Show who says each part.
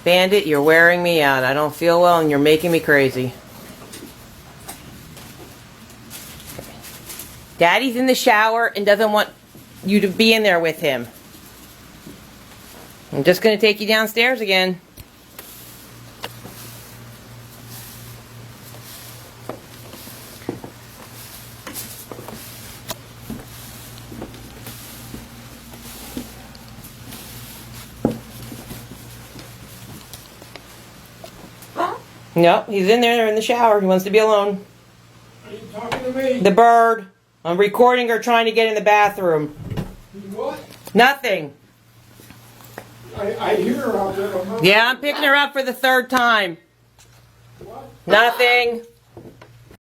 Speaker 1: Bandit, you're wearing me out. I don't feel well and you're making me crazy. Daddy's in the shower and doesn't want you to be in there with him. I'm just going to take you downstairs again. No, he's in there in the shower. He wants to be alone.
Speaker 2: Are you talking to me?
Speaker 1: The bird. I'm recording her trying to get in the bathroom.
Speaker 2: What?
Speaker 1: Nothing.
Speaker 2: I hear her out there.
Speaker 1: Yeah, I'm picking her up for the third time.
Speaker 2: What?
Speaker 1: Nothing.